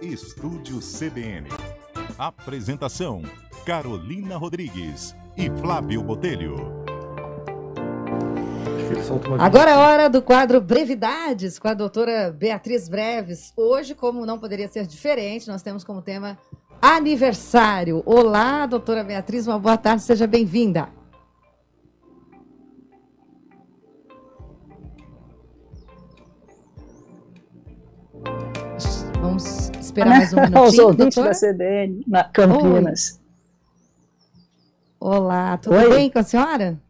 Estúdio CBN. Apresentação: Carolina Rodrigues e Flávio Botelho. Agora é hora do quadro Brevidades com a doutora Beatriz Breves. Hoje, como não poderia ser diferente, nós temos como tema aniversário. Olá, doutora Beatriz, uma boa tarde, seja bem-vinda. Vamos esperar mais um minutinho, os ouvintes doutora? da CBN, na Campinas. Oi. Olá, tudo bem com a senhora?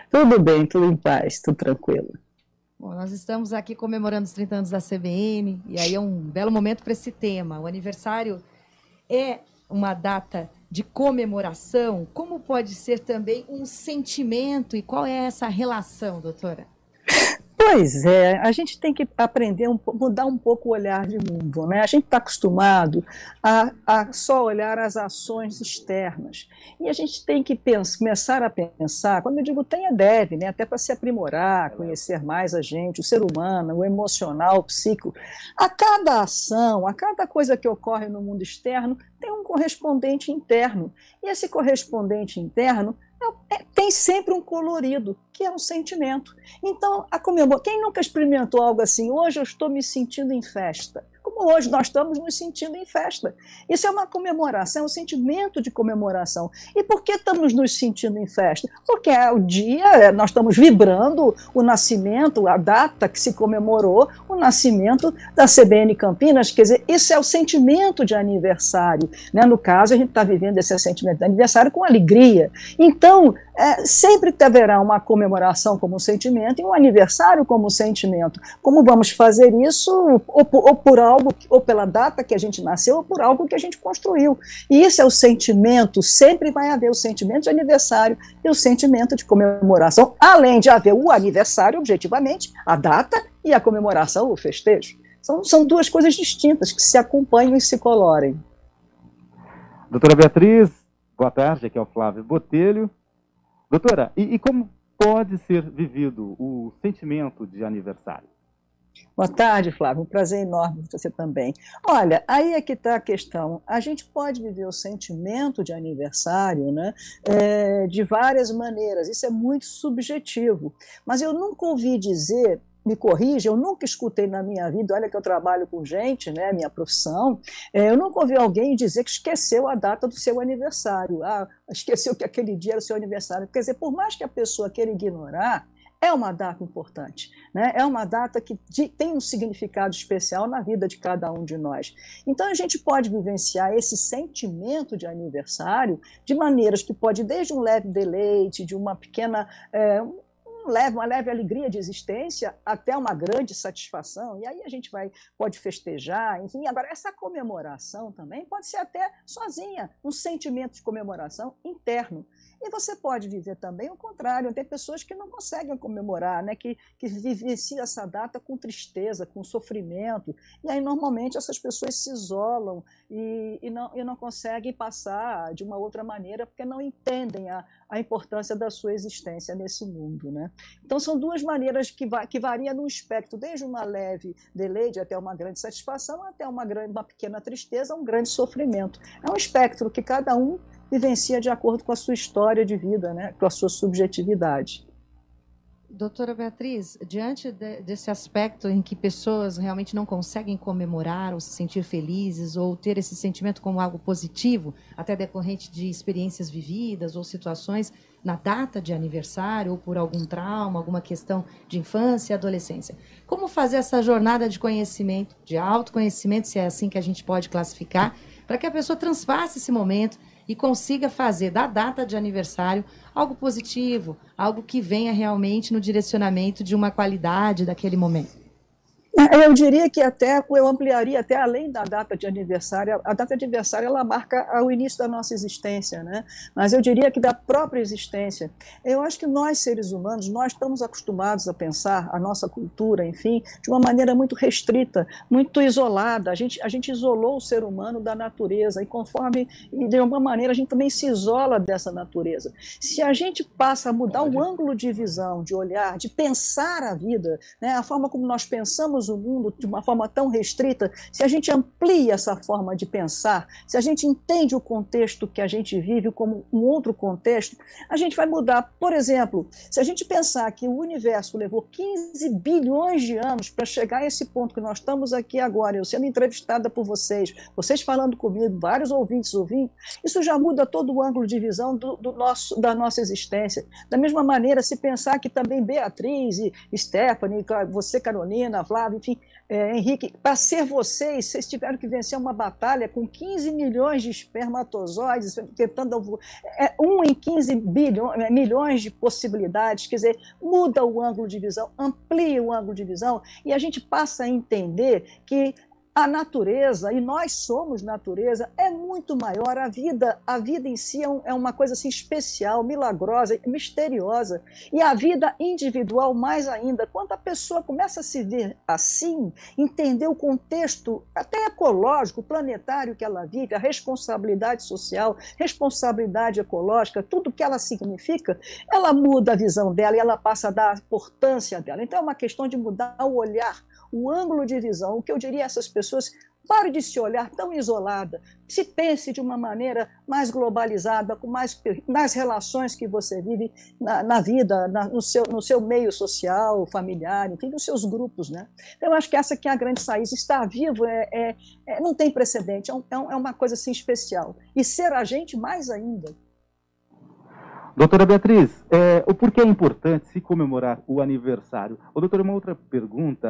Tudo bem, tudo em paz, tudo tranquilo. Bom, nós estamos aqui comemorando os 30 anos da CBN, e aí é um belo momento para esse tema. O aniversário é uma data de comemoração, como pode ser também um sentimento, e qual é essa relação, doutora? Pois é, a gente tem que aprender, mudar um pouco o olhar de mundo, né? A gente está acostumado a só olhar as ações externas. E a gente tem que começar a pensar, quando eu digo tem, deve, né? Até para se aprimorar, conhecer mais a gente, o ser humano, o emocional, o psíquico. A cada ação, a cada coisa que ocorre no mundo externo, tem um correspondente interno. E esse correspondente interno tem sempre um colorido, que é um sentimento. Então, quem nunca experimentou algo assim? Hoje eu estou me sentindo em festa. Como hoje nós estamos nos sentindo em festa. Isso é uma comemoração, é um sentimento de comemoração. E por que estamos nos sentindo em festa? Porque é o dia, nós estamos vibrando o nascimento, a data que se comemorou, o nascimento da CBN Campinas. Quer dizer, isso é o sentimento de aniversário, né? No caso, a gente está vivendo esse sentimento de aniversário com alegria. Então, sempre haverá uma comemoração como sentimento e um aniversário como sentimento. Como vamos fazer isso? Ou por algo, ou pela data que a gente nasceu, ou por algo que a gente construiu. E isso é o sentimento, sempre vai haver o sentimento de aniversário e o sentimento de comemoração, além de haver o aniversário, objetivamente, a data, e a comemoração, o festejo. São duas coisas distintas que se acompanham e se colorem. Doutora Beatriz, boa tarde, aqui é o Flávio Botelho. Doutora, e como pode ser vivido o sentimento de aniversário? Boa tarde, Flávio. Um prazer enorme para você também. Olha, aí é que está a questão. A gente pode viver o sentimento de aniversário, né, de várias maneiras. Isso é muito subjetivo. Mas eu nunca ouvi dizer, me corrija, eu nunca escutei na minha vida, olha que eu trabalho com gente, né, minha profissão, eu nunca ouvi alguém dizer que esqueceu a data do seu aniversário. Esqueceu que aquele dia era o seu aniversário. Quer dizer, por mais que a pessoa queira ignorar, é uma data importante, né? É uma data que tem um significado especial na vida de cada um de nós. Então, a gente pode vivenciar esse sentimento de aniversário de maneiras que pode, desde um leve deleite, de uma pequena... uma leve alegria de existência até uma grande satisfação, e aí a gente pode festejar, enfim. Agora, essa comemoração também pode ser até sozinha, um sentimento de comemoração interno. E você pode viver também o contrário, tem pessoas que não conseguem comemorar, né, que vivenciam essa data com tristeza, com sofrimento, e aí normalmente essas pessoas se isolam e não conseguem passar de uma outra maneira porque não entendem a importância da sua existência nesse mundo, né? Então são duas maneiras que variam no espectro, desde uma leve deleite até uma grande satisfação, até uma pequena tristeza, um grande sofrimento. É um espectro que cada um vivencia de acordo com a sua história de vida, né, com a sua subjetividade. Doutora Beatriz, diante desse aspecto em que pessoas realmente não conseguem comemorar ou se sentir felizes ou ter esse sentimento como algo positivo, até decorrente de experiências vividas ou situações na data de aniversário ou por algum trauma, alguma questão de infância e adolescência, como fazer essa jornada de conhecimento, de autoconhecimento, se é assim que a gente pode classificar, para que a pessoa transpasse esse momento e consiga fazer da data de aniversário algo positivo, algo que venha realmente no direcionamento de uma qualidade daquele momento? Eu diria que eu ampliaria até além da data de aniversário. A data de aniversário ela marca o início da nossa existência, né? Mas eu diria que da própria existência. Eu acho que nós, seres humanos, nós estamos acostumados a pensar a nossa cultura, enfim, de uma maneira muito restrita, muito isolada. A gente isolou o ser humano da natureza e de alguma maneira a gente também se isola dessa natureza. Se a gente passa a mudar o ângulo de visão, de olhar, de pensar a vida, né, a forma como nós pensamos vemos o mundo de uma forma tão restrita, se a gente amplia essa forma de pensar, se a gente entende o contexto que a gente vive como um outro contexto, a gente vai mudar. Por exemplo, se a gente pensar que o universo levou 15 bilhões de anos para chegar a esse ponto que nós estamos aqui agora, eu sendo entrevistada por vocês, vocês falando comigo, vários ouvintes ouvindo, isso já muda todo o ângulo de visão da nossa existência. Da mesma maneira, se pensar que também Beatriz e Stephanie, você, Carolina, Flávio, enfim, Henrique, para ser vocês tiveram que vencer uma batalha com 15 milhões de espermatozoides, tentando 1 em 15 milhões de possibilidades, quer dizer, muda o ângulo de visão, amplia o ângulo de visão, e a gente passa a entender que a natureza, e nós somos natureza, é muito maior. A vida em si é uma coisa assim, especial, milagrosa, misteriosa. E a vida individual mais ainda. Quando a pessoa começa a se ver assim, entender o contexto até ecológico, planetário que ela vive, a responsabilidade social, responsabilidade ecológica, tudo que ela significa, ela muda a visão dela e ela passa a dar a importância dela. Então é uma questão de mudar o olhar, o ângulo de visão. O que eu diria a essas pessoas: pare de se olhar tão isolada, se pense de uma maneira mais globalizada, com mais nas relações que você vive na vida, no seu meio social, familiar, enfim, nos seus grupos, né? Então, eu acho que essa que é a grande saída. Estar vivo não tem precedente, é uma coisa assim especial. E ser a gente mais ainda. Doutora Beatriz, o porquê é importante se comemorar o aniversário? Doutora, uma outra pergunta,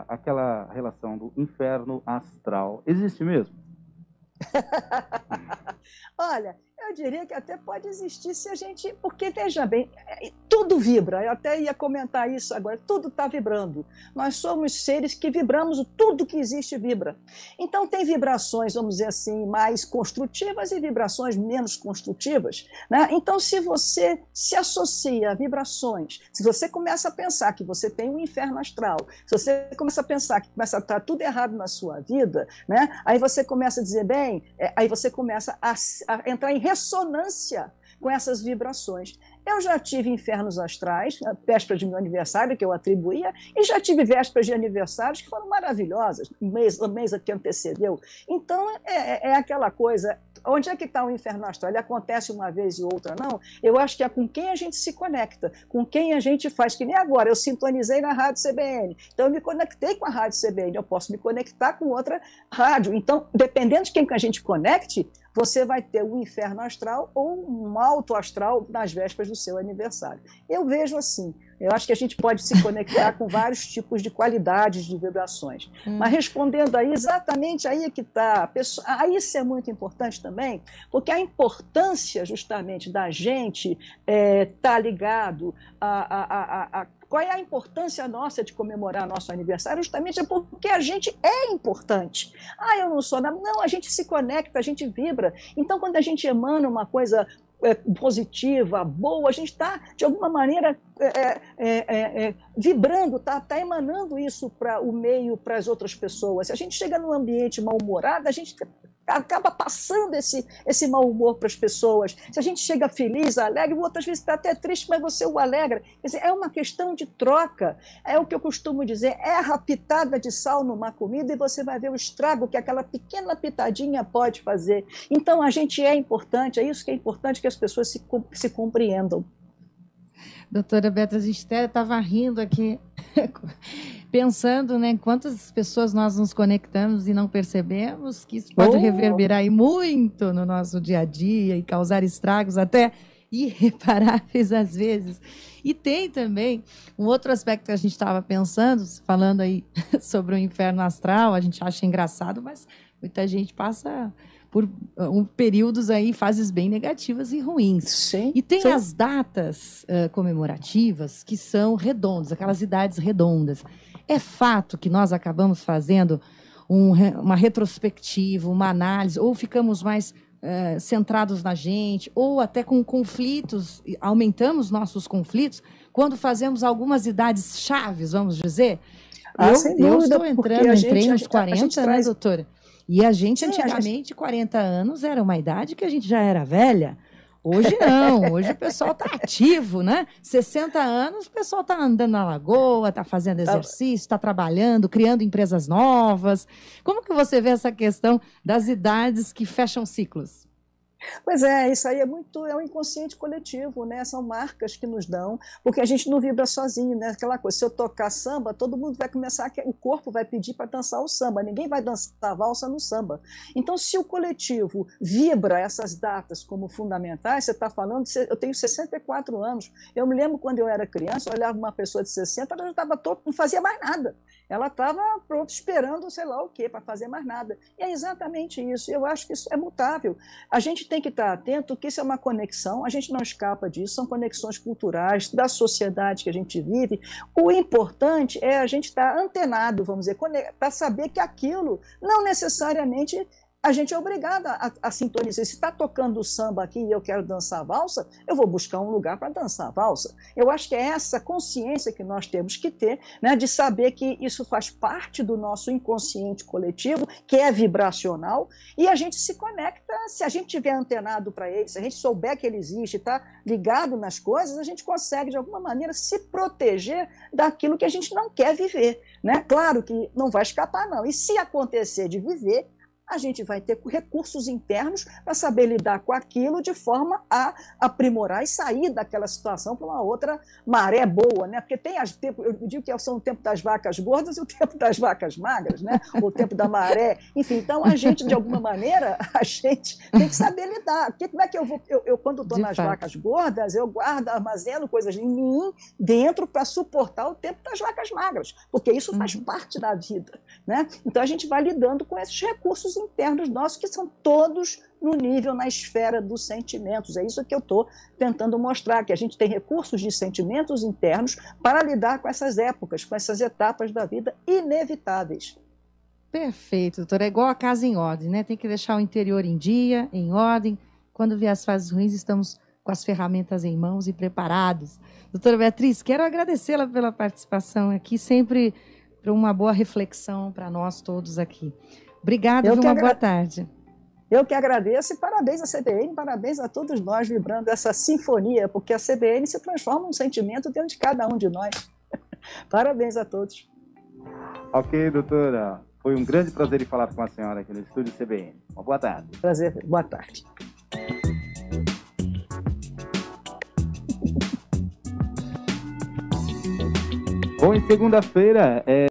aquela relação do inferno astral, existe mesmo? Olha, eu diria que até pode existir se a gente... Porque, veja bem, tudo vibra. Eu até ia comentar isso agora. Tudo está vibrando. Nós somos seres que vibramos, tudo que existe vibra. Então, tem vibrações, vamos dizer assim, mais construtivas e vibrações menos construtivas, né? Então, se você se associa a vibrações, se você começa a pensar que você tem um inferno astral, se você começa a pensar que começa a estar tudo errado na sua vida, né? Aí você começa a dizer, bem, aí você começa a entrar em ressonância com essas vibrações. Eu já tive infernos astrais, a véspera de meu aniversário, que eu atribuía, e já tive vésperas de aniversários que foram maravilhosas, o mês que antecedeu. Então, é aquela coisa, onde é que está o inferno astral? Ele acontece uma vez e outra, não? Eu acho que é com quem a gente se conecta, com quem a gente faz, que nem agora, eu sintonizei na Rádio CBN, então eu me conectei com a Rádio CBN, eu posso me conectar com outra rádio. Então, dependendo de quem que a gente conecte, você vai ter um inferno astral ou um alto astral nas vésperas do seu aniversário. Eu vejo assim, eu acho que a gente pode se conectar com vários tipos de qualidades de vibrações. Mas respondendo aí, exatamente aí é que está. Aí isso é muito importante também, porque a importância justamente da gente estar ligado qual é a importância nossa de comemorar nosso aniversário? Justamente é porque a gente é importante. Eu não sou nada. Não, a gente se conecta, a gente vibra. Então, quando a gente emana uma coisa positiva, boa, a gente está, de alguma maneira, vibrando, está emanando isso para o meio, para as outras pessoas. Se a gente chega num ambiente mal-humorado, a gente acaba passando esse mau humor para as pessoas. Se a gente chega feliz, alegre, outras vezes está até triste, mas você o alegra. Quer dizer, é uma questão de troca. É o que eu costumo dizer, a pitada de sal numa comida e você vai ver o estrago que aquela pequena pitadinha pode fazer. Então, a gente é importante, é isso que é importante, que as pessoas se compreendam. Doutora Beatriz, a gente até estava rindo aqui, pensando, né, quantas pessoas nós nos conectamos e não percebemos, que isso pode reverberar aí muito no nosso dia a dia e causar estragos até irreparáveis às vezes. E tem também um outro aspecto que a gente estava pensando, falando aí sobre o inferno astral, a gente acha engraçado, mas muita gente passa por períodos aí, fases bem negativas e ruins. Sim, e tem as datas comemorativas que são redondas, aquelas idades redondas. É fato que nós acabamos fazendo uma retrospectiva, uma análise, ou ficamos mais centrados na gente, ou até com conflitos, aumentamos nossos conflitos, quando fazemos algumas idades chaves, vamos dizer. Eu estou entrando, entrei nos 40, né, doutora? E a gente, antigamente, 40 anos, era uma idade que a gente já era velha. Hoje não, hoje o pessoal está ativo, né? 60 anos, o pessoal está andando na lagoa, está fazendo exercício, está trabalhando, criando empresas novas. Como que você vê essa questão das idades que fecham ciclos? Pois é, isso aí é um inconsciente coletivo, né? São marcas que nos dão, porque a gente não vibra sozinho, né? Aquela coisa, se eu tocar samba, todo mundo vai começar, o corpo vai pedir para dançar o samba, ninguém vai dançar a valsa no samba. Então, se o coletivo vibra essas datas como fundamentais, você está falando, eu tenho 64 anos, eu me lembro quando eu era criança, eu olhava uma pessoa de 60, ela já estava toda, não fazia mais nada. Ela estava pronto, esperando sei lá o quê, para fazer mais nada. E é exatamente isso, eu acho que isso é mutável. A gente tem que estar atento que isso é uma conexão, a gente não escapa disso, são conexões culturais da sociedade que a gente vive. O importante é a gente estar antenado, vamos dizer, para saber que aquilo não necessariamente a gente é obrigado a sintonizar. Se está tocando samba aqui e eu quero dançar valsa, eu vou buscar um lugar para dançar valsa. Eu acho que é essa consciência que nós temos que ter, né, de saber que isso faz parte do nosso inconsciente coletivo, que é vibracional, e a gente se conecta, se a gente estiver antenado para ele, se a gente souber que ele existe, está ligado nas coisas, a gente consegue, de alguma maneira, se proteger daquilo que a gente não quer viver, né? Claro que não vai escapar, não. E se acontecer de viver, a gente vai ter recursos internos para saber lidar com aquilo de forma a aprimorar e sair daquela situação para uma outra maré boa, né? Porque tem eu digo que são o tempo das vacas gordas e o tempo das vacas magras, né? O tempo da maré, enfim, então a gente, de alguma maneira, a gente tem que saber lidar. Porque como é que eu vou, quando estou nas vacas gordas, eu guardo, armazeno coisas em mim dentro para suportar o tempo das vacas magras, porque isso faz parte da vida, né? Então a gente vai lidando com esses recursos internos nossos, que são todos no nível, na esfera dos sentimentos. É isso que eu estou tentando mostrar, que a gente tem recursos de sentimentos internos para lidar com essas épocas, com essas etapas da vida inevitáveis. Perfeito, doutora. É igual a casa em ordem, né? Tem que deixar o interior em dia, em ordem. Quando vier as fases ruins, estamos com as ferramentas em mãos e preparados. Doutora Beatriz, quero agradecê-la pela participação aqui, sempre para uma boa reflexão para nós todos aqui. Obrigada, uma boa tarde. Eu que agradeço e parabéns à CBN, parabéns a todos nós vibrando essa sinfonia, porque a CBN se transforma num sentimento dentro de cada um de nós. Parabéns a todos. Ok, doutora. Foi um grande prazer em falar com a senhora aqui no estúdio CBN. Uma boa tarde. Prazer, boa tarde. Bom, em segunda-feira